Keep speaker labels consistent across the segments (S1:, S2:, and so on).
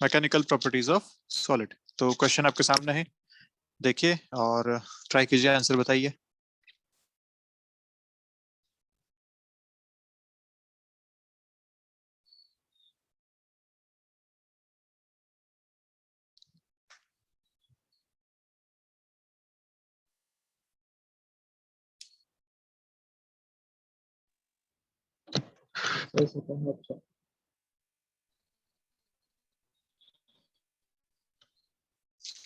S1: Mechanical properties of solid. तो question आपके सामने है, देखिए और ट्राई कीजिए, आंसर बताइए।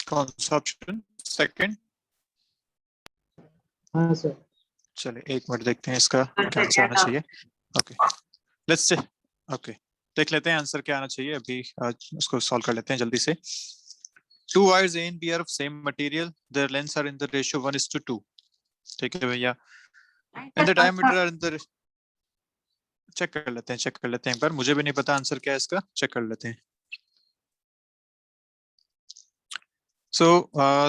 S1: कौन सा ऑप्शन? सेकंड?
S2: हाँ सर।
S1: चलिए 1 मिनट देखते हैं इसका क्या आंसर आना चाहिए। ओके, लेट्स ओके, देख लेते हैं आंसर क्या आना चाहिए। अभी उसको सॉल्व कर लेते हैं जल्दी से। Two wires A and B are of same material. Their lengths are in the ratio 1:2. ठीक है भैया, and the diameter are in the, check कर लेते हैं एक बार, मुझे भी नहीं पता आंसर क्या है इसका, चेक कर लेते हैं। So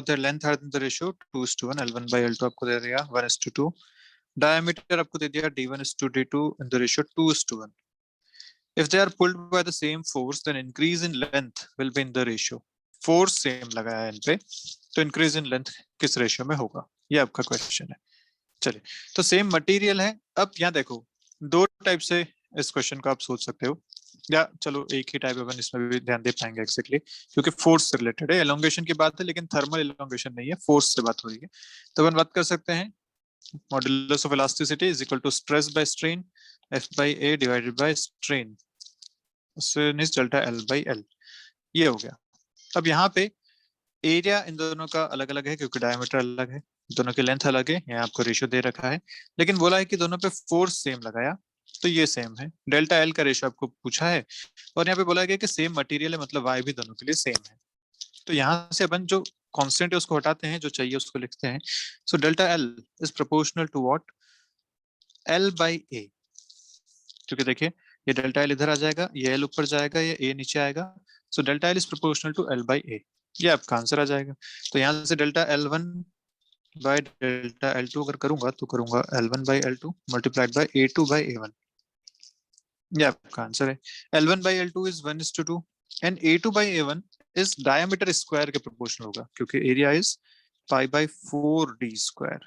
S1: the length are in the ratio 2:1, L1 by L2 आपको दे दिया 1:2, diameter आपको दे दिया D1:D2 in the ratio 2:1. If they are pulled by the same force, then increase in length will be in the ratio. Force same लगाया है इन पे, तो increase in length किस ratio में होगा, ये आपका क्वेश्चन है। चलिए, तो सेम मटेरियल है। अब यहाँ देखो, दो टाइप से इस क्वेश्चन को आप सोच सकते हो, या चलो एक ही टाइप अपन इसमें भी ध्यान दे पाएंगे एक्जेक्टली, क्योंकि फोर्स से रिलेटेड है। एलोंगेशन की बात है लेकिन थर्मल एलोंगेशन नहीं है, फोर्स से बात हो रही है। तो अपन बात कर सकते हैं modulus of elasticity is equal to stress by strain, F by A divided by strain delta L by L, ये हो गया। अब यहाँ पे एरिया इन दोनों का अलग अलग है क्योंकि डायमीटर अलग है, दोनों की लेंथ अलग है, यहाँ आपको रेशियो दे रखा है, लेकिन बोला है कि दोनों पे फोर्स सेम लगाया, तो ये सेम है। डेल्टा एल का रेशियो आपको पूछा है, और यहाँ पे बोला गया कि सेम मटेरियल है, मतलब वाई भी दोनों के लिए सेम है। तो यहाँ से अपन जो कांस्टेंट है उसको हटाते हैं, जो चाहिए उसको लिखते हैं। So delta L is proportional to what, L by A. क्योंकि देखिए ये डेल्टा एल इधर आ जाएगा, ये एल ऊपर जाएगा, ये ए नीचे आएगा। So delta L is proportional to L by A, ये आपका आंसर आ जाएगा। तो यहाँ से delta L one by delta L two अगर करूंगा तो करूंगा L one by L two multiplied by A two by A one, ये आपका आंसर है। L one by L two is 1:2 and A two by A one is diameter square के proportional होगा, क्योंकि area is pi by 4d²।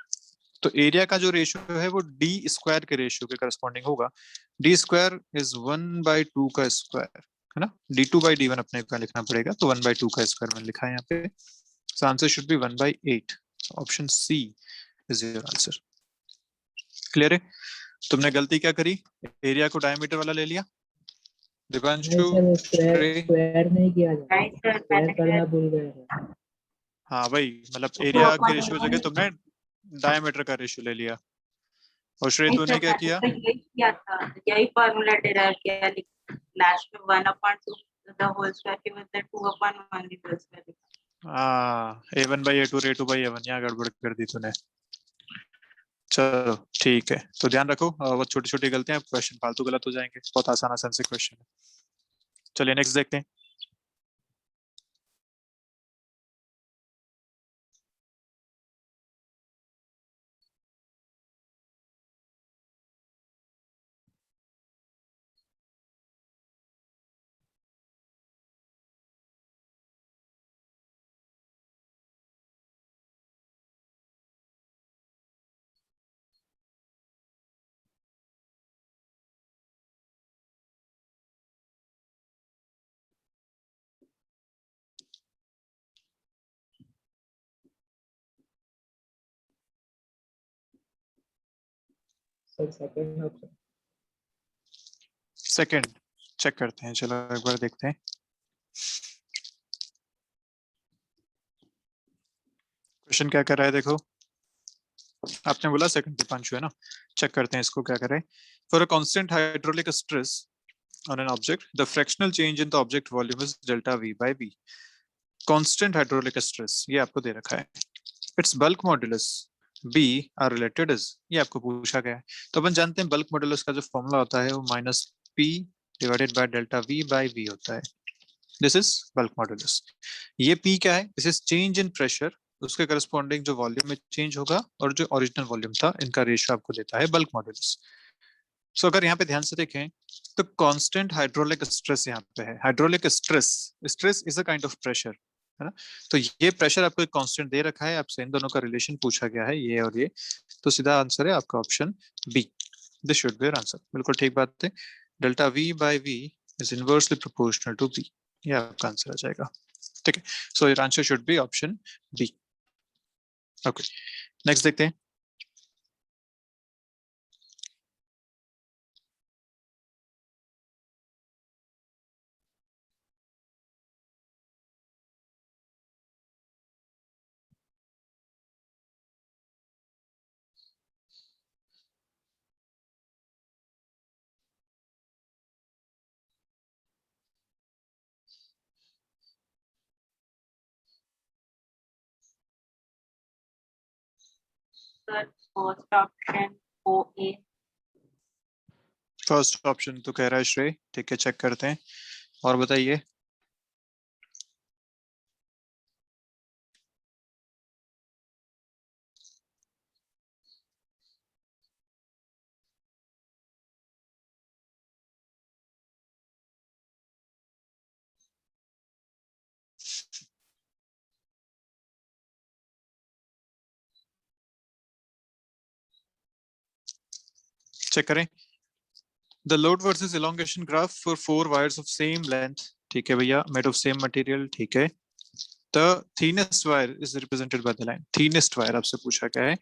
S1: तो area का जो ratio है वो डी स्क्वायर के रेशियो के करस्पॉन्डिंग होगा। डी स्क्वायर इज 1/2 का स्क्वायर, है ना। d2/d1 अपने का लिखना पड़ेगा, तो 1/2 का स्क्वायर मैंने लिखा है यहाँ पे। So answer should be 1/8। Option C is your answer. Clear है? तुमने गलती क्या करी, एरिया को डायमीटर वाला ले लिया। दिवांशु
S2: स्क्वायर नहीं किया जाता, स्क्वायर करना भूल गए।
S1: हाँ भाई, मतलब एरिया के रेशियो जगह तुमने डायमीटर का रेशियो ले लिया। और श्रेय तूने क्या किया?
S3: यही किया था, यही फॉर्मूला डिराइव किया, लास्ट में 1/2 द होल स्क्वायर के बदले 2/1 द होल स्क्वायर।
S1: हाँ, a1/a2 और a2/a1 यहाँ गड़बड़ कर दी तूने। चलो ठीक है, तो ध्यान रखो वो छोटी छोटी गलतियां, क्वेश्चन फालतू गलत हो जाएंगे। बहुत आसान से क्वेश्चन है। चलिए नेक्स्ट देखते हैं। सेकंड चेक करते हैं, चलो एक बार देखते हैं। क्वेश्चन क्या कर रहा है, देखो आपने बोला सेकंड दीपांशु है ना, चेक करते हैं इसको क्या कर रहे हैं। For a constant hydraulic stress on an object, the fractional change in the object volume is delta V by B. Constant hydraulic stress ये आपको दे रखा है। Its bulk modulus B are related is, ये आपको पूछा गया है। तो अपन जानते हैं बल्क मॉडुलस का जो फॉर्मूला होता है वो -P divided by delta V by B होता है। This is bulk modulus. ये P क्या है? This is change in pressure, उसके करस्पॉन्डिंग जो वॉल्यूम में चेंज होगा, और जो ओरिजिनल वॉल्यूम था, इनका रेशियो आपको देता है बल्क मॉडुलस। सो अगर यहाँ पे ध्यान से देखें तो कांस्टेंट हाइड्रोलिक स्ट्रेस यहाँ पे है। Hydraulic stress, stress is a kind of pressure, है ना। तो ये प्रेशर आपको एक कांस्टेंट दे रखा है, आपसे इन दोनों का रिलेशन पूछा गया है, ये और ये। तो सीधा आंसर है आपका option B, this should be your answer. बिल्कुल ठीक बात है। Delta V by V is inversely proportional to B, ये आपका आंसर आ जाएगा। ठीक है, so your answer should be option B. Okay, next देखते हैं।
S3: Sir, first option OA.
S1: First option तो कह रहा है श्रेय, ठीक है चेक करते हैं और बताइए। चेक करें। The load versus elongation graph for 4 wires of same length, ठीक है भैया, मेड ऑफ सेम मटेरियल, ठीक है। The thinnest wire is represented by the line. Thinnest wire आपसे पूछा गया है,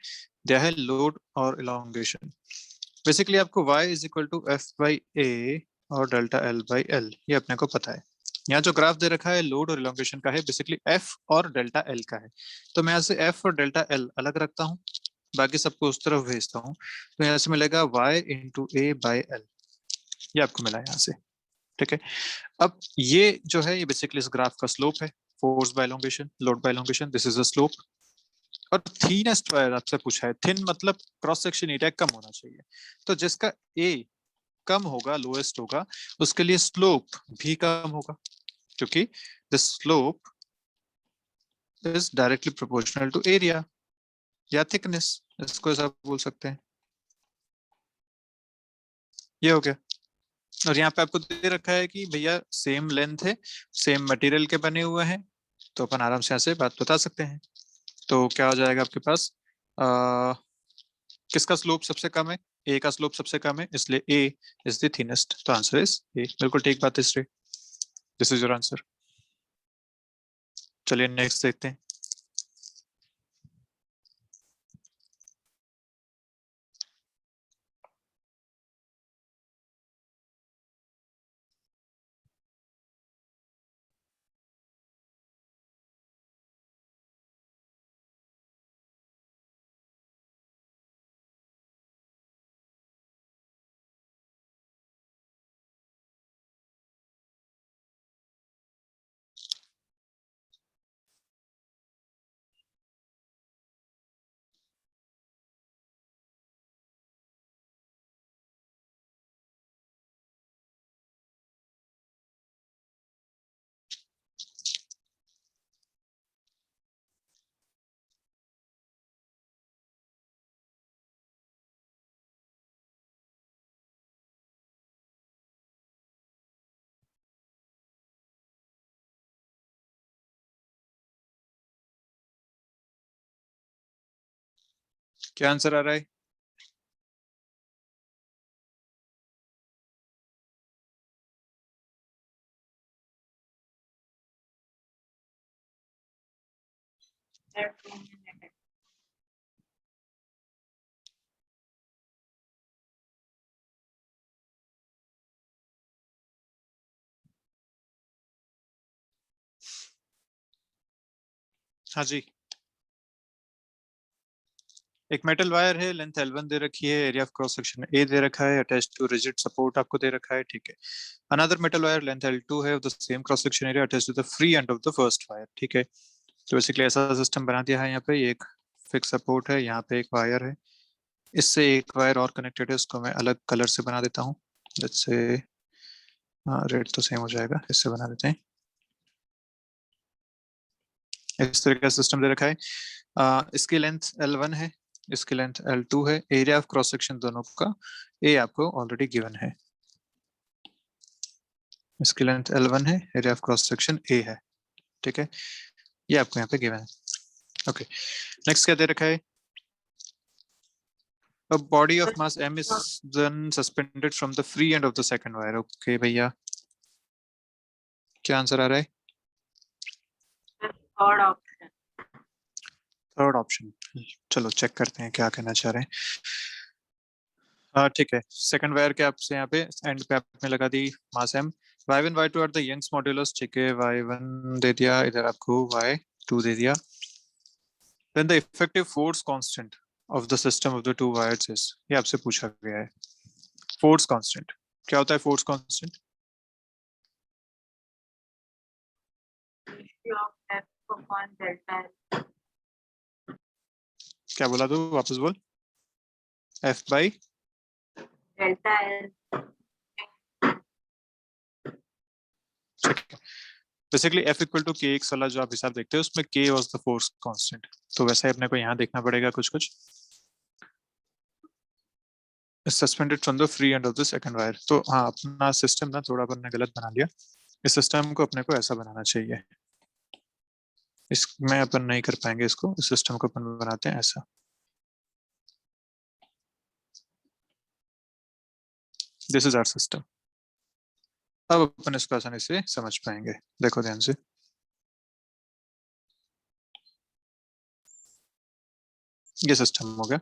S1: दिया है लोड और elongation। बेसिकली आपको y is equal to F by A और डेल्टा एल बाई एल, ये अपने को पता है। यहाँ जो ग्राफ दे रखा है लोड और elongation का है, बेसिकली f और डेल्टा एल का है। तो मैं यहाँ से f और डेल्टा एल अलग रखता हूँ, बाकी सबको उस तरफ भेजता हूँ। तो यहाँ से मिलेगा y into A by L, ये आपको मिला यहाँ से। ठीक है, अब ये जो है ये बेसिकली इस ग्राफ का स्लोप है, force by elongation, load bye elongation, this is a slope. और थिनेस्ट वायर आपसे पूछा है, थिन मतलब क्रॉस सेक्शन एरिया कम होना चाहिए। तो जिसका ए कम होगा, लोएस्ट होगा, उसके लिए स्लोप भी कम होगा, क्योंकि the slope is directly proportional to area या थिकनेस, इसको ऐसा बोल सकते हैं। ये हो गया। और यहाँ पे आपको दे रखा है कि भैया सेम लेंथ है, सेम मटेरियल के बने हुए हैं, तो अपन आराम से यहाँ से बात बता सकते हैं। तो क्या हो जाएगा आपके पास, किसका स्लोप सबसे कम है, ए का स्लोप सबसे कम है, इसलिए ए इज द थिनेस्ट। तो आंसर इज ए, बिल्कुल ठीक बात है श्रेय, दिस इज योर आंसर। चलिए नेक्स्ट देखते हैं। क्या आंसर आ रहा है?
S3: Sir, 2 minutes.
S1: हाँ जी, एक मेटल वायर है, लेंथ L1 दे रखी है, area of cross section A दे रखा है, अटैच्ड टू रिजिड सपोर्ट आपको दे रखा है, ठीक है। Another metal wire length L2 है, the same cross section area attached to the free end of the first wire, ठीक है। तो बेसिकली ऐसा सिस्टम बना दिया है, यहाँ पे एक फिक्स सपोर्ट है, यहाँ पे एक वायर है, इससे एक वायर और कनेक्टेड है, उसको मैं अलग कलर से बना देता हूँ, लेट्स से रेड तो सेम हो जाएगा, इससे बना देते हैं। इस तरह का सिस्टम दे रखा है, इसकी लेंथ L1 है, इसकी लेंथ L2 है, एरिया ऑफ क्रॉस सेक्शन दोनों का A आपको ऑलरेडी गिवन है, इसकी लेंथ L1 है, area of cross section A है, ठीक है, ये आपको यहाँ पे गिवन है। ओके, नेक्स्ट क्या दे रखा है, a body of mass m is then suspended from the free end of the second wire। Okay भैया, क्या आंसर आ रहा है,
S3: थर्ड ऑप्शन।
S1: Third option. चलो चेक करते हैं क्या कहना चाह रहे हैं। हाँ ठीक है, सेकंड वायर के आपसे यहाँ पे एंड पे आपने लगा दी mass m, y1 y2 are the Young's modulus, ठीक है, y1 दे दिया, इधर आपको y2 दे दिया, then the effective force constant of the system of the two wires is, ये आपसे पूछा गया है, फोर्स कांस्टेंट क्या होता है, force constant
S3: ratio of F upon delta L.
S1: क्या बोला, तो वापस बोल, f by
S3: delta L.
S1: Basically f equal to K X वाला जो आप हिसाब देखते हो उसमें k was the force constant, तो वैसे अपने को यहाँ देखना पड़ेगा कुछ कुछ, suspended from the free end of the second wire. तो हाँ, अपना सिस्टम ना थोड़ा अपन ने गलत बना लिया, इस सिस्टम को अपने को ऐसा बनाना चाहिए, इसमें अपन नहीं कर पाएंगे इसको, इस सिस्टम को अपन बनाते हैं ऐसा, दिस इज आवर सिस्टम। अब अपन इसको आसानी से समझ पाएंगे, देखो ध्यान से, ये सिस्टम हो गया।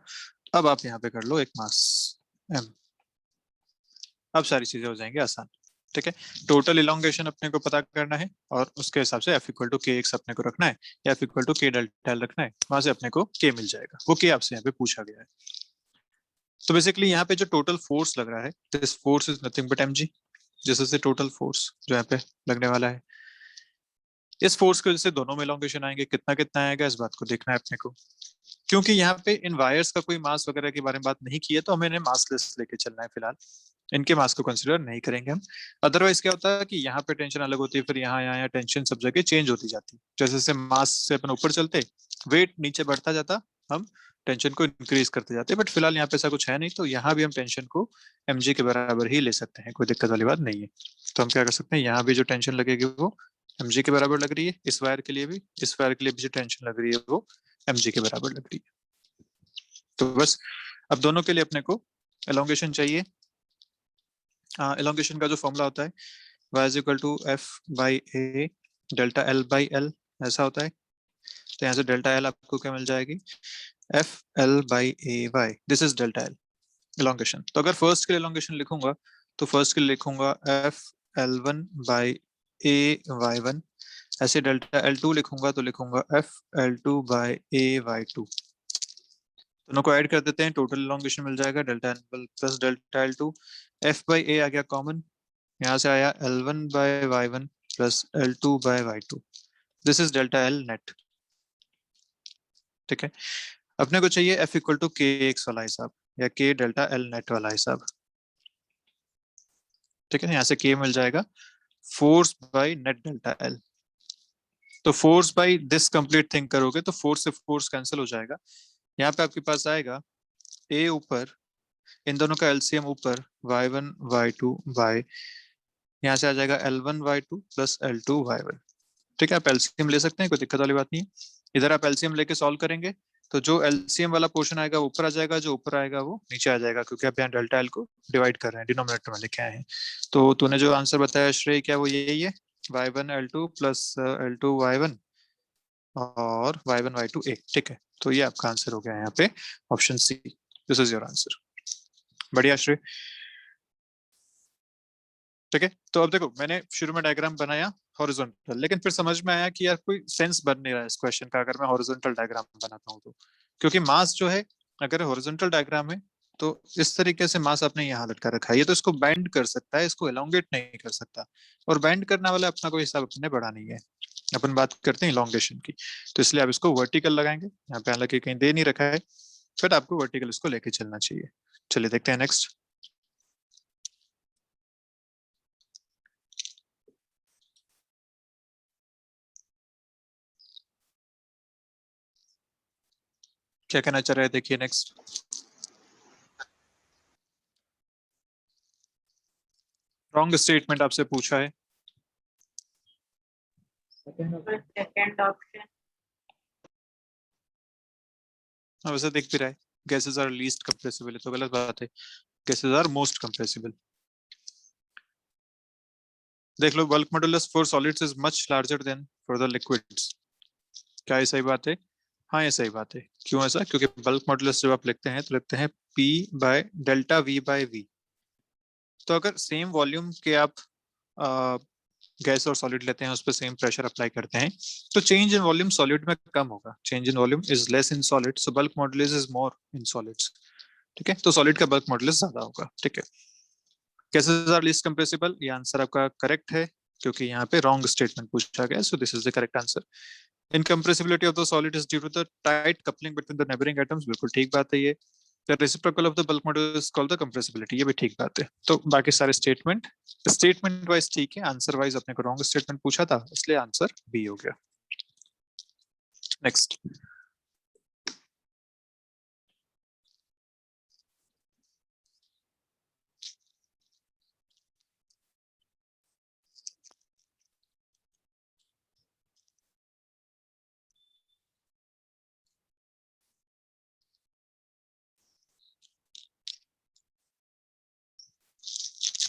S1: अब आप यहाँ पे कर लो एक मास m, अब सारी चीजें हो जाएंगी आसान, ठीक है। टोटल इलोंगेशन अपने को पता करना है और उसके हिसाब से f equal to K x अपने को रखना है, या f इक्वल टू के डेल्टा एल रखना है, वहां से अपने को k मिल जाएगा, वो k आपसे यहाँ पे पूछा गया है। तो बेसिकली यहाँ पे जो टोटल फोर्स लग रहा है, this force is nothing but mg, this is the total force जो यहाँ पे लगने वाला है। इस फोर्स की वजह से दोनों में इलोंगेशन आएंगे, कितना कितना आएगा इस बात को देखना है अपने को, क्योंकि यहाँ पे इन वायर्स का कोई मास वगैरह के बारे में बात नहीं की है, तो हमें इन्हें मासलेस लेके चलना है फिलहाल, इनके मास को कंसिडर नहीं करेंगे हम। अदरवाइज क्या होता है कि यहाँ पे टेंशन अलग होती है, फिर यहाँ टेंशन सब जगह चेंज होती जाती है, जैसे जैसे मास से अपन ऊपर चलते वेट नीचे बढ़ता जाता, हम टेंशन को इंक्रीज करते जाते, बट फिलहाल यहाँ पे ऐसा कुछ है नहीं, तो यहाँ भी हम टेंशन को mg के बराबर ही ले सकते हैं, कोई दिक्कत वाली बात नहीं है। तो हम क्या कर सकते हैं, यहाँ भी जो टेंशन लगेगी वो mg के बराबर लग रही है, इस वायर के लिए भी, इस वायर के लिए भी जो टेंशन लग रही है वो mg के बराबर लग रही है। तो बस अब दोनों के लिए अपने को एलोंगेशन चाहिए। एलोंगेशन का जो फॉर्मूला होता है y is equal to F by A delta L by L, ऐसा होता है। तो यहाँ से डेल्टा एल आपको क्या मिल जाएगी, F L by A Y, this is delta L elongation. तो अगर फर्स्ट के लिए एलोंगेशन लिखूंगा तो फर्स्ट के लिए लिखूंगा F L one by A Y one, ऐसे डेल्टा एल टू लिखूंगा तो लिखूंगा F L two by A Y two, दोनों को ऐड कर देते हैं, टोटल एलोंगेशन मिल जाएगा delta L plus delta L two, F by A आ गया कॉमन, यहाँ से आया L one by Y one plus L two by Y two, this is delta L net, ठीक है। अपने को चाहिए F equal to K X वाला हिसाब या के डेल्टा एल नेट वाला हिसाब, ठीक है। यहाँ से के मिल जाएगा force by net delta L, तो force by this complete thing करोगे तो फोर्स से फोर्स कैंसिल हो जाएगा, यहाँ पे आपके पास आएगा ए ऊपर, इन दोनों का एलसीएम ऊपर y1 y2 y, यहाँ से आ जाएगा L1 y2 plus L2 y1, ठीक है। आप एलसीएम ले सकते हैं, कोई दिक्कत वाली बात नहीं है। इधर आप एलसीएम लेके सॉल्व करेंगे तो जो एलसीएम वाला पोर्शन आएगा वो ऊपर आ जाएगा, जो ऊपर आएगा वो नीचे आ जाएगा, क्योंकि आप यहाँ डेल्टा एल को डिवाइड कर रहे हैं, डिनोमिनेटर में लिखे आए हैं। तो तूने जो आंसर बताया श्रेय, क्या वो यही है, y1 L2 plus L2 y1 और y1 y2 a, ठीक है। तो ये आपका आंसर हो गया यहाँ पे option C, this is your answer. बढ़िया श्रेय, ठीक है। तो अब देखो, मैंने शुरू में डायग्राम बनाया हॉरिजॉन्टल, लेकिन फिर समझ में आया कि यार कोई सेंस बन नहीं रहा है इस क्वेश्चन का अगर मैं हॉरिजॉन्टल डायग्राम बनाता हूँ तो, क्योंकि मास जो है अगर हॉरिजॉन्टल डायग्राम है तो इस तरीके से मास आपने यहाँ लटका रखा है, ये तो इसको बैंड कर सकता है, इसको एलोंगेट नहीं कर सकता, और बैंड करने वाला अपना कोई हिसाब अपने बढ़ा नहीं है, अपन बात करते हैं इलोंगेशन की। तो इसलिए आप इसको वर्टिकल लगाएंगे, यहाँ पे हालांकि कहीं दे नहीं रखा है, फिर आपको वर्टिकल इसको लेके चलना चाहिए। चलिए देखते हैं नेक्स्ट। क्या कहना चाह रहे हैं, देखिए नेक्स्ट। रॉन्ग स्टेटमेंट आपसे पूछा है।
S2: Second option.
S3: सेकंड ऑप्शन
S1: वैसे देख भी रहा है, गैसेस आर लीस्ट कंप्रेसिबल, तो गलत बात है, गैसेस आर मोस्ट कंप्रेसिबल। देख लो, bulk modulus for solids is much larger than for the liquids. क्या ये सही बात है? हाँ ये सही बात है। क्यों ऐसा? क्योंकि बल्क मॉडुलस जब आप लिखते हैं तो लिखते हैं P by delta V by V। तो अगर सेम वॉल्यूम के आप गैस और सॉलिड लेते हैं, उस पर सेम प्रेशर अप्लाई करते हैं, तो चेंज इन वॉल्यूम सॉलिड में कम होगा। Change in volume is less in solid, so bulk modulus is more in solids. ठीक है, तो सॉलिड का बल्क मॉडुलस ज्यादा होगा। ठीक है, गैसेस आर लीस्ट कंप्रेसिबल, ये आंसर आपका करेक्ट है, क्योंकि यहाँ पे रॉन्ग स्टेटमेंट पूछा गया, so this is the correct answer. Incompressibility of the solid is due to the tight coupling between the neighbouring atoms, बिल्कुल ठीक बात है ये। The reciprocal of the bulk modulus is called the compressibility, ये भी ठीक बात है। तो बाकी सारे स्टेटमेंट वाइज ठीक है, आंसर वाइज अपने को रॉन्ग स्टेटमेंट पूछा था, इसलिए आंसर बी हो गया। नेक्स्ट।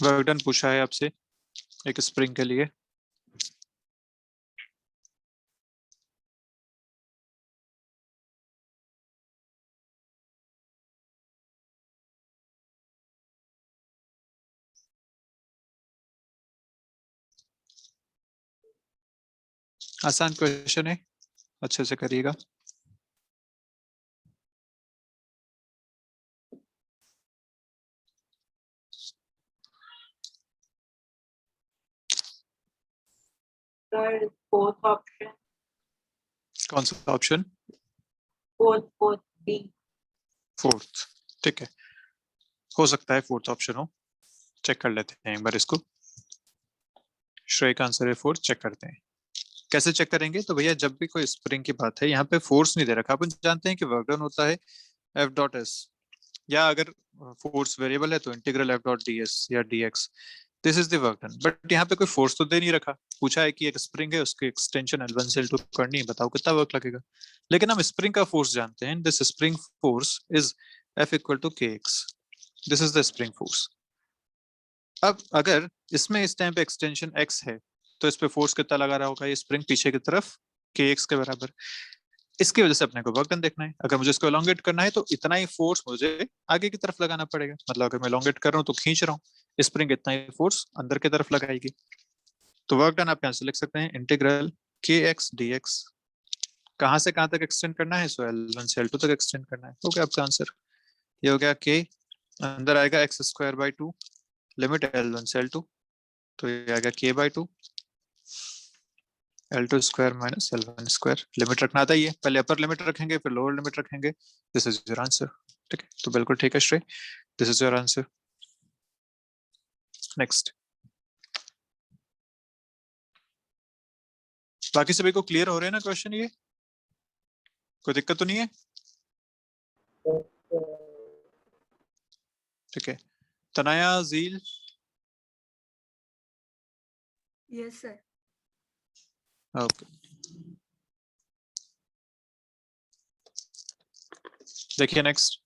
S1: वर्क डन पूछा है आपसे एक स्प्रिंग के लिए। आसान क्वेश्चन है, अच्छे से करिएगा।
S3: third fourth option
S1: कौन सा ऑप्शन?
S3: fourth D
S1: fourth. ठीक है, हो सकता है फोर्थ ऑप्शन हो, चेक कर लेते हैं एक बार इसको। श्रेय का आंसर है फोर्थ, चेक करते हैं। कैसे चेक करेंगे? तो भैया जब भी कोई स्प्रिंग की बात है, यहाँ पे फोर्स नहीं दे रखा, अपन जानते हैं कि वर्क डन होता है F डॉट एस, या अगर फोर्स वेरिएबल है तो integral F dot D S या D X, this is the work done. But यहाँ पे कोई फोर्स तो दे नहीं रखा, पूछा है कि एक स्प्रिंग है, उसकी एक्सटेंशन L1 से L2 करनी है, बताओ कितना वर्क लगेगा। लेकिन हम स्प्रिंग का फोर्स जानते हैं, this spring force is F equal to K X, this is the spring force. अब अगर इसमें इस टाइम पे एक्सटेंशन x है, तो इस पे फोर्स कितना लगा रहा होगा? ये स्प्रिंग पीछे की तरफ kx के बराबर। इसकी वजह से अपने को वर्क डन देखना है। अगर मुझे इसको एलोंगेट करना है तो इतना ही फोर्स मुझे आगे की तरफ लगाना पड़ेगा। मतलब अगर मैं एलोंगेट कर रहा हूँ तो खींच रहा हूँ, स्प्रिंग इतना ही फोर्स अंदर की तरफ लगाएगी। तो वर्क डन आप यहाँ से लिख सकते हैं इंटीग्रल के एक्स डी एक्स। कहाँ से कहाँ तक एक्सटेंड करना है? सो L1 से L2 तक एक्सटेंड करना है। हो गया आपका आंसर, ये हो गया के, अंदर आएगा x square by 2, limit L1 से L2, तो ये आएगा के by 2, L2 square minus L1 square. Limit रखना आता ही है, पहले अपर लिमिट रखेंगे फिर लोअर लिमिट रखेंगे। This is your answer. ठीक है, तो बिल्कुल ठीक है श्रेय, this is your answer. Next. बाकी सभी को क्लियर हो रहे हैं ना क्वेश्चन? ये कोई दिक्कत तो नहीं है? ठीक है, Tanaya, Zeel,
S4: yes sir.
S1: Okay. देखिए next.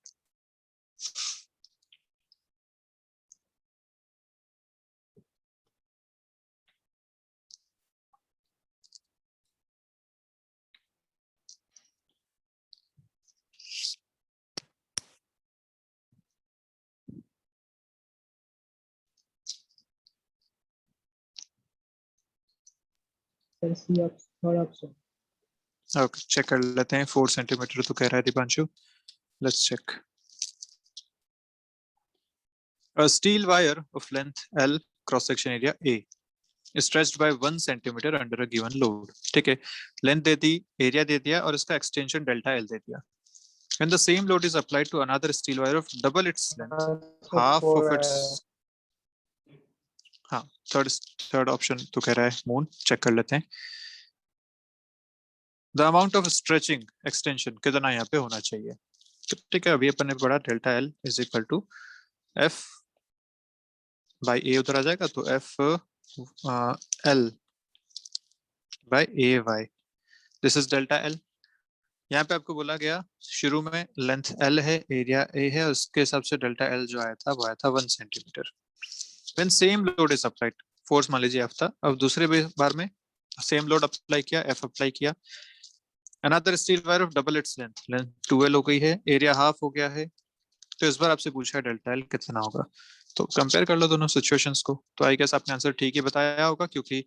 S2: Sir C option, third option.
S1: Okay, check कर लेते हैं। 4 सेंटीमीटर तो कह रहा है Deepanshu, let's check. A steel wire of length L, cross section area A, is stretched by 1 centimeter under a given load. ठीक है, लेंथ दे दी, एरिया दे दिया और इसका एक्सटेंशन डेल्टा एल दे दिया। When the same load is applied to another steel wire of double its length, half of its, हाँ third option तो कह रहा है मून, चेक कर लेते हैं। The amount of stretching extension कितना यहाँ पे होना चाहिए। ठीक है, अभी अपन ने पढ़ा delta L is equal to F by A, उधर आ जाएगा तो F L by A Y, this is delta L. यहाँ पे आपको बोला गया शुरू में लेंथ एल है, एरिया ए है, उसके हिसाब से डेल्टा एल जो आया था वो आया था 1 centimetre. When same load is applied, force मान लीजिए एफ था, अब दूसरे बार में सेम लोड अप्लाई किया, एफ अप्लाई किया, another steel wire of double its length, length 2l हो गई है, एरिया हाफ हो गया है, तो इस बार आपसे पूछा है डेल्टा एल कितना होगा। तो कंपेयर कर लो दोनों सिचुएशंस को, तो आई गेस आपने आंसर ठीक ही बताया होगा, क्योंकि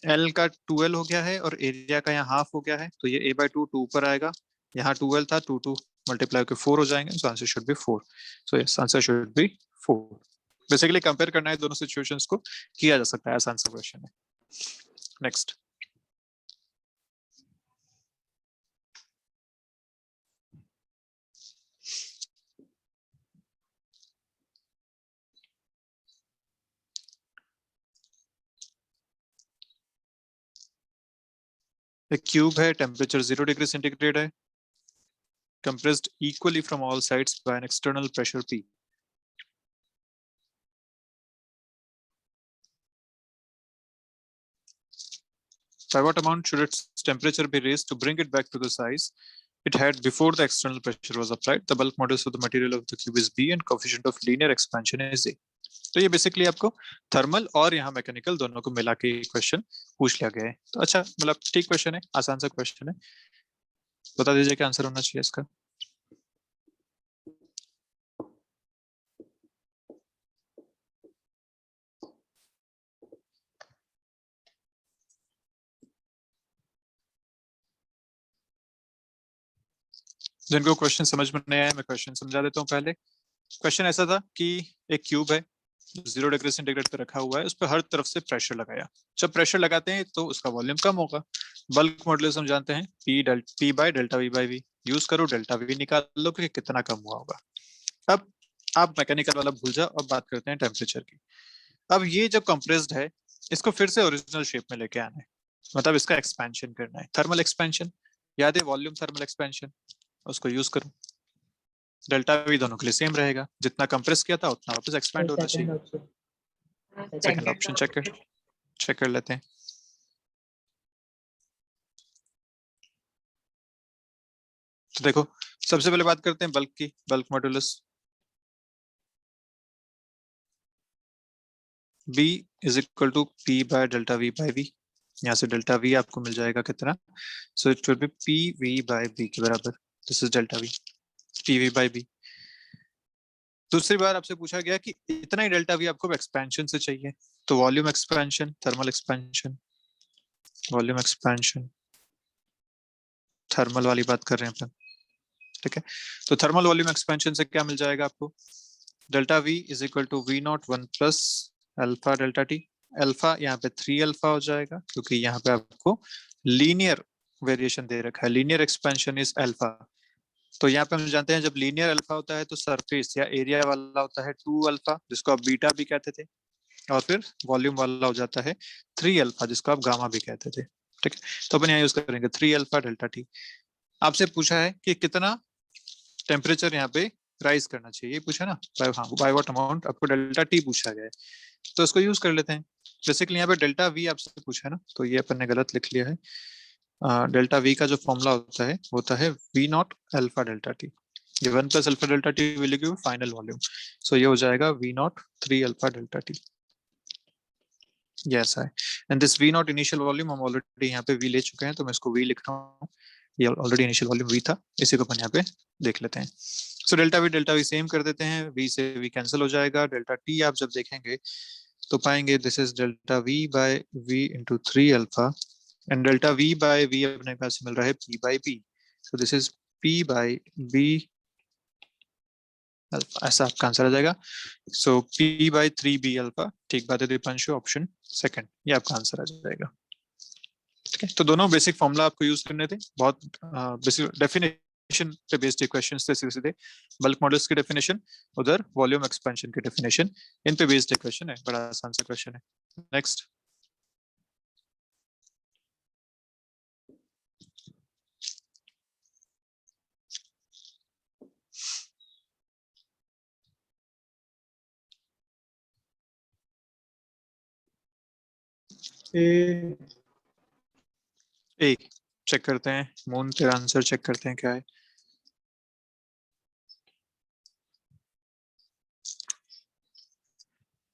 S1: एल का 2l हो गया है और एरिया का यहाँ हाफ हो गया है, तो ये a/2 2 ऊपर आएगा, यहाँ 2l था, 2 मल्टीप्लाई होकर 4 हो जाएंगे, सो answer should B 4। So yes, answer should B 4। Basically compare करना है दोनों सिचुएशंस को, किया जा सकता है, आसान सा क्वेश्चन है। नेक्स्ट, एक क्यूब है, टेम्परेचर 0 डिग्री सेंटीग्रेड है, compressed equally from all sides by an external pressure P. By what amount should its temperature be raised to bring it back to the size it had before the external pressure was applied? The bulk modulus of the material of the cube is B and coefficient of linear expansion is A. तो ये basically आपको thermal और यहाँ mechanical दोनों को मिला के question पूछ लिया गया है। तो अच्छा, मतलब ठीक क्वेश्चन है, आसान सा क्वेश्चन है। बता दीजिए क्या आंसर होना चाहिए इसका। जिनको क्वेश्चन समझ में नहीं आया, मैं क्वेश्चन समझा देता हूँ। पहले क्वेश्चन ऐसा था कि एक क्यूब है, 0 डिग्री सेंटीग्रेड पे रखा हुआ है, उस पर हर तरफ से प्रेशर लगाया। जब प्रेशर लगाते हैं तो उसका वॉल्यूम कम होगा। बल्क मॉडुलस हम जानते हैं P by delta V by V, use करो डेल्टा V निकाल लो कि कितना कम हुआ होगा। अब आप मैकेनिकल वाला भूल जाओ, अब बात करते हैं टेम्परेचर की। अब ये जब कंप्रेस्ड है, इसको फिर से ओरिजिनल शेप में लेके आना है, मतलब इसका एक्सपेंशन करना है, थर्मल एक्सपेंशन। याद है वॉल्यूम थर्मल एक्सपेंशन, उसको यूज करो। डेल्टा V दोनों के लिए सेम रहेगा, जितना कंप्रेस किया था उतना वापस एक्सपेंड होना चाहिए। सेकंड ऑप्शन चेक कर लेते हैं। तो देखो, सबसे पहले बात करते हैं बल्क की, bulk modulus B is equal to P by delta V by V। यहाँ से डेल्टा V आपको मिल जाएगा कितना, so it will be PV by B के बराबर। This is delta V, PV by B। दूसरी बार आपसे पूछा गया कि इतना ही डेल्टा V आपको एक्सपेंशन से चाहिए, तो volume expansion, thermal expansion, volume expansion, thermal वाली बात कर रहे हैं अपन। ठीक है, तो थर्मल वॉल्यूम एक्सपेंशन से क्या मिल जाएगा आपको, delta V is equal to V0 1 plus alpha delta T। Alpha यहाँ पे 3 अल्फा हो जाएगा, क्योंकि यहाँ पे आपको लीनियर वेरिएशन दे रखा है, लीनियर एक्सपेंशन इज अल्फा। तो यहाँ पे हम जानते हैं जब लीनियर अल्फा होता है तो सरफेस या एरिया वाला होता है 2 अल्फा, जिसको आप बीटा भी कहते थे, और फिर वॉल्यूम वाला हो जाता है 3 अल्फा, जिसको आप गामा भी कहते थे। ठीक है, तो अपन यहाँ यूज करेंगे 3 अल्फा डेल्टा T। आपसे पूछा है कि कितना टेम्परेचर यहाँ पे राइज करना चाहिए, पूछा ना, बाय व्हाट अमाउंट, आपको डेल्टा T पूछा गया है, तो इसको यूज कर लेते हैं। बेसिकली यहाँ पे डेल्टा V आपसे पूछा है ना, तो ये अपन ने गलत लिख लिया है। डेल्टा V का जो फॉर्मूला होता है V0 अल्फा डेल्टा T। ये 1 plus alpha delta T will give final volume, so ये हो जाएगा V0 3 alpha delta T। Yes है, and this V0 initial volume हम ऑलरेडी यहाँ पे V ले चुके हैं, तो मैं इसको V लिख रहा हूँ, ये ऑलरेडी इनिशियल वॉल्यूम V था, इसी को अपन यहाँ पे देख लेते हैं। सो डेल्टा V सेम कर देते हैं, V से V कैंसिल हो जाएगा। डेल्टा T आप जब देखेंगे तो पाएंगे this is delta V by V into 3 alpha, and delta V by V अपने पास मिल रहा है P by B, so this is P by B alpha, ऐसा आपका आंसर आ जाएगा। सो P बाय 3B अल्फा, ठीक बात है दीपांशु, ऑप्शन सेकंड, ये आपका आंसर आ जाएगा। ठीक है, तो दोनों बेसिक फॉर्मूला आपको यूज करने थे, बहुत बेसिक डेफिनेशन पे बेस्ड क्वेश्चंस थे सीधे। बल्क मॉडल्स की डेफिनेशन, उधर वॉल्यूम एक्सपेंशन की डेफिनेशन, इन पे बेस्ड क्वेश्चन है, बड़ा आसान सा क्वेश्चन है। नेक्स्ट,
S5: ए
S1: ए चेक करते हैं। मून तेरा आंसर चेक करते हैं क्या है।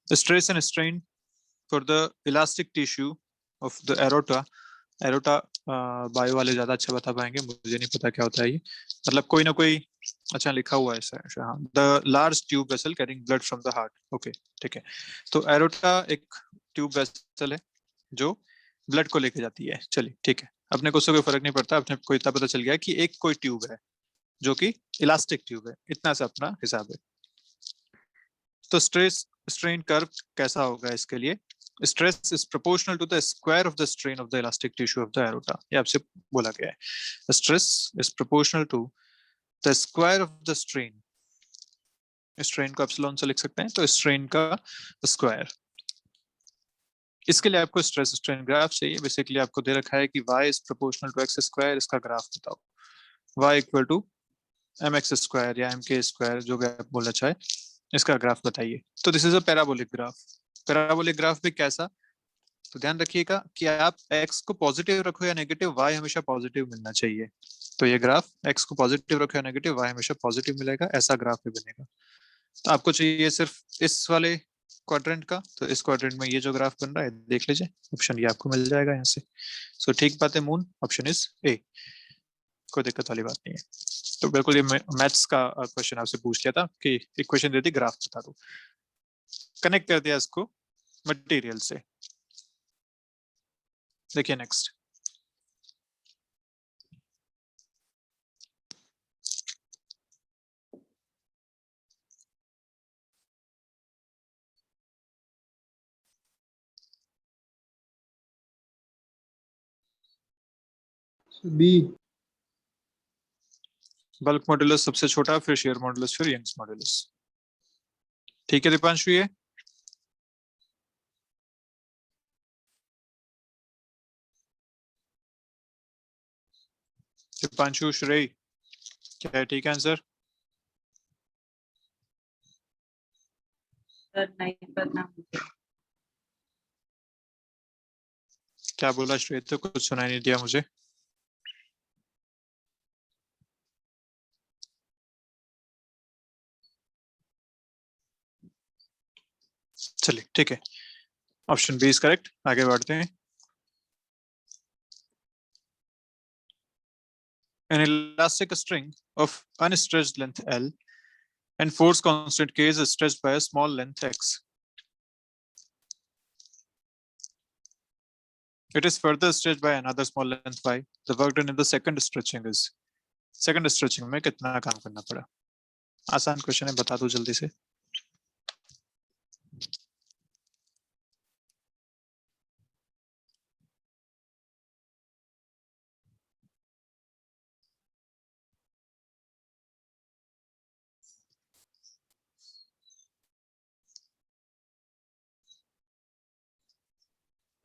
S1: Stress and strain for the elastic tissue of the aorta. Aorta bio वाले ज्यादा अच्छा बता पाएंगे, मुझे नहीं पता क्या होता है ये, मतलब कोई ना कोई अच्छा लिखा हुआ है ऐसा। हाँ, the large tube vessel carrying blood from the heart. Okay ठीक है, तो एरोटा एक ट्यूब वेसल है जो ब्लड को लेके जाती है। चलिए ठीक है, अपने को उससे कोई फर्क नहीं पड़ता, अपने को इतना पता चल गया कि एक कोई ट्यूब है जो कि इलास्टिक ट्यूब है, इतना सा अपना हिसाब है। तो स्ट्रेस स्ट्रेन कर्व कैसा होगा इसके लिए? Stress is proportional to the square of the strain of the elastic tissue of the aorta. ये आपसे बोला गया है, stress is proportional to the square of the strain. strain को एप्सिलॉन से लिख सकते हैं, तो strain का स्क्वायर। इसके लिए आपको स्ट्रेस स्ट्रेन ग्राफ चाहिए। बेसिकली आपको दे रखा है कि y is proportional to x square, इसका ग्राफ बताओ। y equal to mx square या mk square, जो भी आप बोलना चाहे, इसका ग्राफ बताइए। तो this is a parabolic graph. Parabolic graph भी कैसा, तो ध्यान रखिएगा कि आप x को पॉजिटिव रखो या नेगेटिव, y हमेशा पॉजिटिव मिलना चाहिए। तो ये ग्राफ x को पॉजिटिव रखो या नेगेटिव, y हमेशा पॉजिटिव मिलेगा, ऐसा ग्राफ भी बनेगा। तो आपको चाहिए सिर्फ इस वाले क्वाड्रेंट का, तो इस क्वाड्रेंट में ये जो ग्राफ बन रहा है देख लीजिए, ऑप्शन ये आपको मिल जाएगा यहाँ से। सो ठीक बात है, मून ऑप्शन इज ए, कोई दिक्कत वाली बात नहीं है। तो बिल्कुल ये मैथ्स का क्वेश्चन आपसे पूछ लिया था कि इक्वेशन दे दी, ग्राफ बता दो, कनेक्ट कर दिया इसको मटेरियल से। देखिए नेक्स्ट,
S5: बी।
S1: बल्क मॉड्यूलस सबसे छोटा, फिर शेयर मॉड्यूलस, फिर यंग्स मॉड्यूलस। ठीक है दीपांशु, ये दीपांशु श्रेय क्या है? ठीक है आंसर?
S3: सर नहीं पता मुझे।
S1: क्या बोला श्रेय? तो कुछ सुनाई नहीं दिया मुझे। चलिए ठीक है, ऑप्शन बी इज करेक्ट। आगे बढ़ते हैं। An elastic string of unstretched length L and force constant K is stretched by a small length X. It is further stretched by another small length Y. The work done in the second stretching is, second stretching में कितना काम करना पड़ा? आसान question है, बता दो जल्दी से।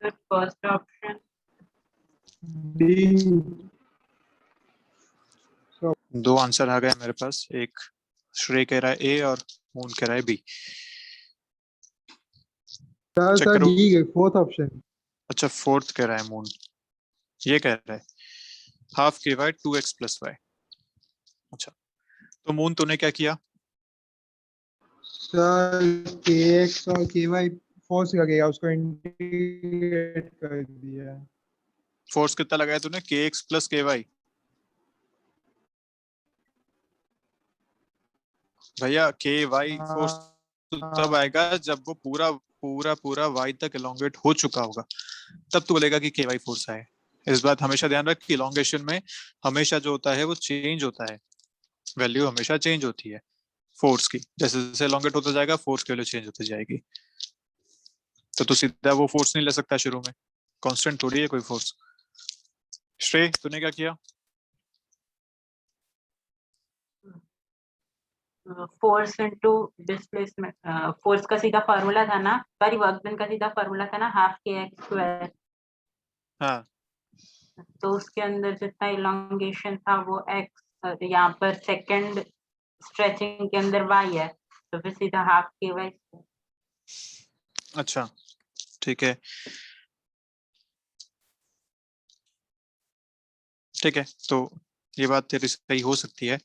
S3: Sir first option.
S5: डी।
S1: दो आंसर आ गए मेरे पास, एक श्रेय कह रहा है ए और मून कह रहा है बी।
S5: सर
S1: चेक
S5: सर
S1: करो।
S5: D fourth option.
S1: अच्छा फोर्थ कह रहा है मून, ये कह रहा है हाफ के वाई 2x प्लस वाई। अच्छा तो मून तूने क्या किया?
S5: सर के एक्स और के वाई फोर्स लगेगा, उसको इंटीग्रेट कर दिया।
S1: फोर्स कितना लगाया तूने? के एक्स प्लस के वाई। भैया के वाई फोर्स तब आएगा जब वो पूरा पूरा पूरा वाई तक एलोंगेट हो चुका होगा, तब तो बोलेगा कि के वाई फोर्स आए। इस बात हमेशा ध्यान रख कि इलोंगेशन में हमेशा जो होता है वो चेंज होता है, वैल्यू हमेशा चेंज होती है फोर्स की। जैसे जैसे एलोंगेट होता जाएगा फोर्स की वैल्यू चेंज होती जाएगी। तो तू सीधा वो फोर्स नहीं ले सकता शुरू में, कांस्टेंट थोड़ी है कोई फोर्स। श्रेय तूने क्या किया?
S3: फोर्स इनटू डिस्प्लेसमेंट, फोर्स का सीधा फार्मूला था ना, सॉरी वर्क डन का सीधा फार्मूला था ना, हाफ के एक्स स्क्वायर।
S1: हाँ
S3: तो उसके अंदर जितना इलोंगेशन था वो एक्स, यहाँ पर सेकंड स्ट्रेचिंग के अंदर वाई है, तो फिर सीधा हाफ के वाई।
S1: अच्छा ठीक है, ठीक है, तो ये बात तेरी सही हो सकती है।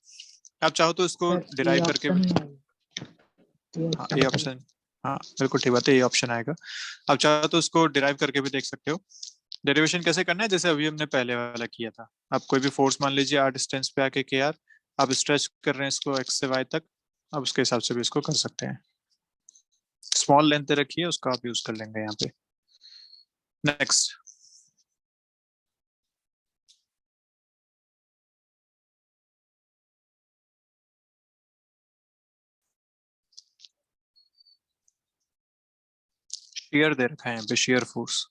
S1: आप चाहो तो इसको
S2: सर
S1: डिराइव करके भी, हाँ ये ऑप्शन, हाँ बिल्कुल ठीक बात है, ये ऑप्शन आएगा। आप चाहो तो इसको डिराइव करके भी देख सकते हो। डेरिवेशन कैसे करना है, जैसे अभी हमने पहले वाला किया था। आप कोई भी फोर्स मान लीजिए आर डिस्टेंस पे आके के आर, आप स्ट्रेच कर रहे हैं इसको एक्स से वाई तक, आप उसके हिसाब से भी इसको कर सकते हैं। स्मॉल लेंथ दे रखी है, उसका आप यूज कर लेंगे यहाँ पे। नेक्स्ट, शेयर दे रखा है यहाँ पे, शेयर फोर्स।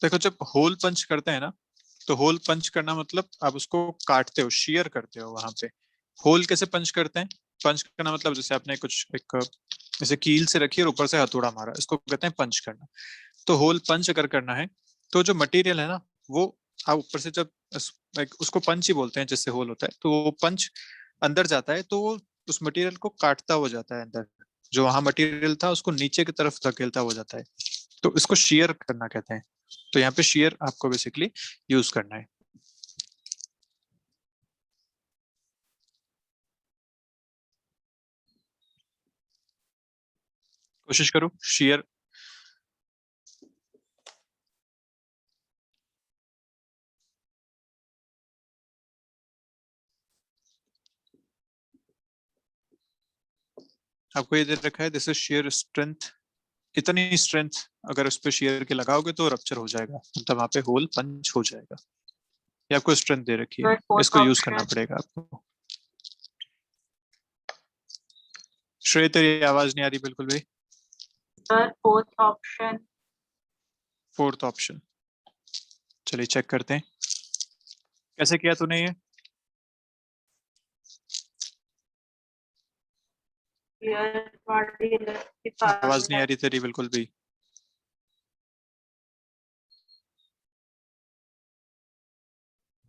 S1: देखो जब होल पंच करते हैं ना, तो होल पंच करना मतलब आप उसको काटते हो, शेयर करते हो वहां पे। होल कैसे पंच करते हैं, पंच करना मतलब जैसे आपने कुछ एक जैसे कील से रखी और ऊपर से हथौड़ा मारा, इसको कहते हैं पंच करना। तो होल पंच अगर करना है, तो जो मटेरियल है ना, वो आप ऊपर से जब उसको पंच ही बोलते हैं जिससे होल होता है, तो वो पंच अंदर जाता है, तो वो उस मटेरियल को काटता हो जाता है अंदर। जो वहां मटेरियल था उसको नीचे की तरफ धकेलता हो जाता है, तो इसको शेयर करना कहते हैं। तो यहाँ पे शेयर आपको बेसिकली यूज करना है। कोशिश करो शेयर। आपको ये दे रखा है, दिस इज शेयर स्ट्रेंथ। इतनी स्ट्रेंथ अगर उस पर शेयर के लगाओगे तो रप्चर हो जाएगा, मतलब वहां पे होल पंच हो जाएगा। ये आपको स्ट्रेंथ दे रखी है,
S3: सर फोर्थ
S1: इसको यूज करना
S3: ऑप्शन।
S1: पड़ेगा आपको। श्रेय तेरी आवाज नहीं आ रही बिल्कुल भी।
S3: Sir fourth option.
S1: Fourth option, चलिए चेक करते हैं कैसे किया तूने ये। आवाज नहीं आ रही तेरी बिल्कुल भी।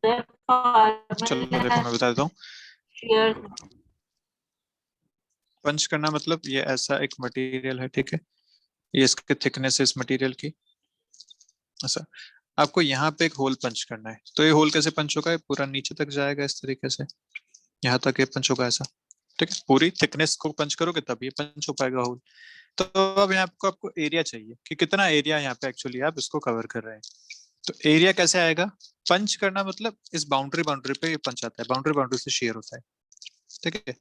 S1: चलो देखो मैं बता देता हूँ। पंच करना मतलब ये ऐसा एक मटेरियल है, ठीक है, ये इसकी थिकनेस है इस मटेरियल की, ऐसा। आपको यहाँ पे एक होल पंच करना है, तो ये होल कैसे पंच होगा, ये पूरा नीचे तक जाएगा इस तरीके से, यहाँ तक ये पंच होगा ऐसा। ठीक है, पूरी थिकनेस को पंच करोगे तब ये पंच हो पाएगा होल। तो अब यहाँ आपको आपको एरिया चाहिए कि कितना एरिया यहाँ पे एक्चुअली आप इसको कवर कर रहे हैं। तो एरिया कैसे आएगा, पंच करना मतलब इस बाउंड्री बाउंड्री पे ये पंच आता है, बाउंड्री बाउंड्री से शेयर होता है। ठीक है,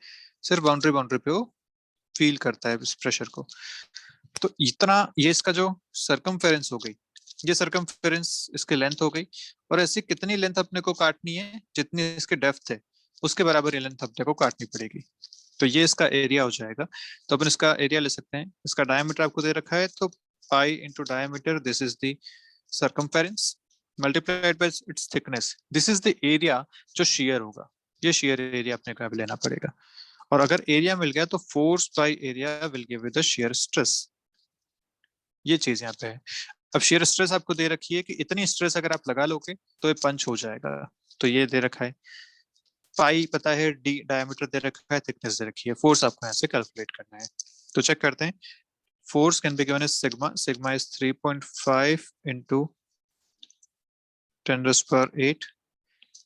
S1: सिर्फ बाउंड्री बाउंड्री पे वो फील करता है इस प्रेशर को। तो इतना ये इसका जो सरकमफेरेंस हो गई, ये सरकमफेरेंस इसकी लेंथ हो गई। और ऐसी कितनी लेंथ अपने को काटनी है, जितनी इसके डेप्थ है उसके बराबर ये लेंथ अपने को काटनी पड़ेगी। तो ये इसका एरिया हो जाएगा। तो अपन इसका एरिया ले सकते हैं, इसका डायमीटर आपको दे रखा है, तो pi into diameter, this is the circumference multiplied by it's thickness, this is the area जो शेयर होगा। ये शेयर एरिया अपने को लेना पड़ेगा। और अगर एरिया मिल गया तो force by area will give you the shear stress. ये चीज यहाँ पे है। अब शेयर स्ट्रेस आपको दे रखी है कि इतनी स्ट्रेस अगर आप लगा लोगे तो ये पंच हो जाएगा। तो ये दे रखा है, पाई पता है, डी डायमीटर दे रखा है, थिकनेस दे रखी है, फोर्स आपको यहाँ से कैलकुलेट करना है। तो चेक करते हैं। Force can be given as sigma, sigma is 3.5 into 10⁸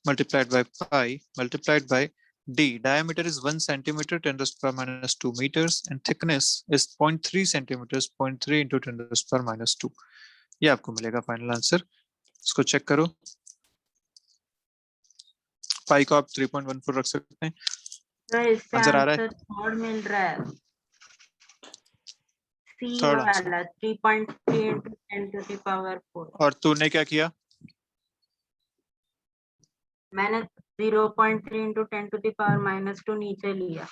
S1: multiplied by pi multiplied by d. Diameter is 1 centimeter, 10⁻² meters, and thickness is 0.3 centimeters, 0.3 into 10⁻²। ये आपको मिलेगा फाइनल आंसर। इसको चेक करो, पाई को आप 3.14 रख सकते हैं।
S3: सर इससे
S1: आंसर आ रहा है,
S3: आंसर थर्ड मिल रहा है, सी
S1: थर्ड आंसर।
S3: वाला 3.3 into 10⁴।
S1: और तूने क्या किया,
S3: मैंने 0.3 into 10⁻² नीचे लिया।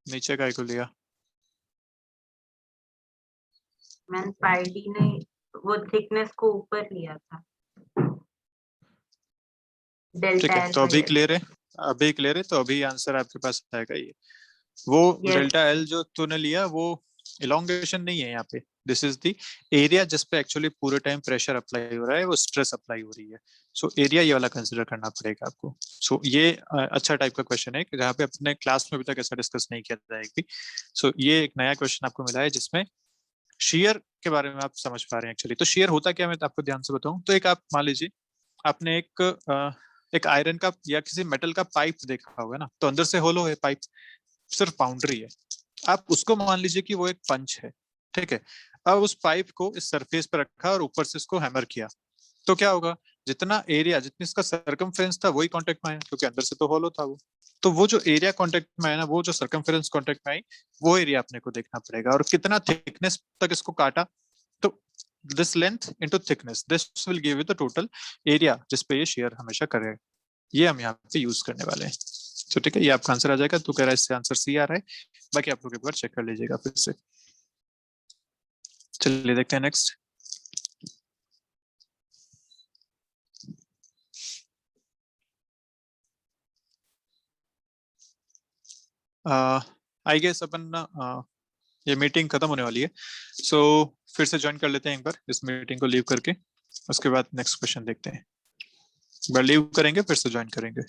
S1: नीचे काय को लिया,
S3: मैंने पाई डी नहीं, वो थिकनेस को ऊपर लिया था।
S1: ठीक
S3: डेल्टा
S1: है।
S3: एल
S1: तो अभी
S3: बाई
S1: क्लियर है, अभी क्लियर है, तो अभी आंसर आपके पास आएगा ये। वो
S3: Yes.
S1: डेल्टा एल जो तूने लिया वो इलोंगेशन नहीं है यहाँ पे, दिस इज द एरिया जिस पे एक्चुअली पूरे टाइम प्रेशर अप्लाई हो रहा है, वो स्ट्रेस अप्लाई हो रही है। सो एरिया ये वाला कंसिडर करना पड़ेगा आपको। सो ये अच्छा टाइप का क्वेश्चन है जहाँ पे अपने क्लास में अभी तक ऐसा डिस्कस नहीं किया था एक भी। सो ये एक नया क्वेश्चन आपको मिला है जिसमें शेयर के बारे में आप समझ पा रहे हैं एक्चुअली। तो शेयर होता क्या, मैं आपको ध्यान से बताऊं तो एक आप मान लीजिए आपने एक आयरन का या किसी मेटल का पाइप देखा होगा ना, तो अंदर से होलो है पाइप, सिर्फ बाउंड्री है। आप उसको मान लीजिए कि वो एक पंच है, ठीक है। अब उस पाइप को इस सरफेस पर रखा और ऊपर से इसको हैमर किया, तो क्या होगा, जितना एरिया जितनी इसका सरकमफेरेंस था वही कांटेक्ट में आया, क्योंकि अंदर से तो होलो था वो। तो वो जो एरिया कांटेक्ट में आया ना, वो जो सरकमफेरेंस कांटेक्ट में आई, वो एरिया अपने को देखना पड़ेगा। और कितना थिकनेस तक इसको काटा, तो this length into thickness, this will give you the total area जिस पे ये शेयर हमेशा करेगा। ये हम यहाँ पे यूज करने वाले हैं। तो ठीक है, ये आपका आंसर आ जाएगा। तो कह रहा है इससे आंसर सी आ रहा है, बाकी आप लोग एक बार चेक कर लीजिएगा फिर से। चलिए देखते हैं नेक्स्ट। आई गेस अपन ये मीटिंग खत्म होने वाली है, सो फिर से ज्वाइन कर लेते हैं एक बार इस मीटिंग को लीव करके। उसके बाद नेक्स्ट क्वेश्चन देखते हैं। एक बार लीव करेंगे फिर से ज्वाइन करेंगे।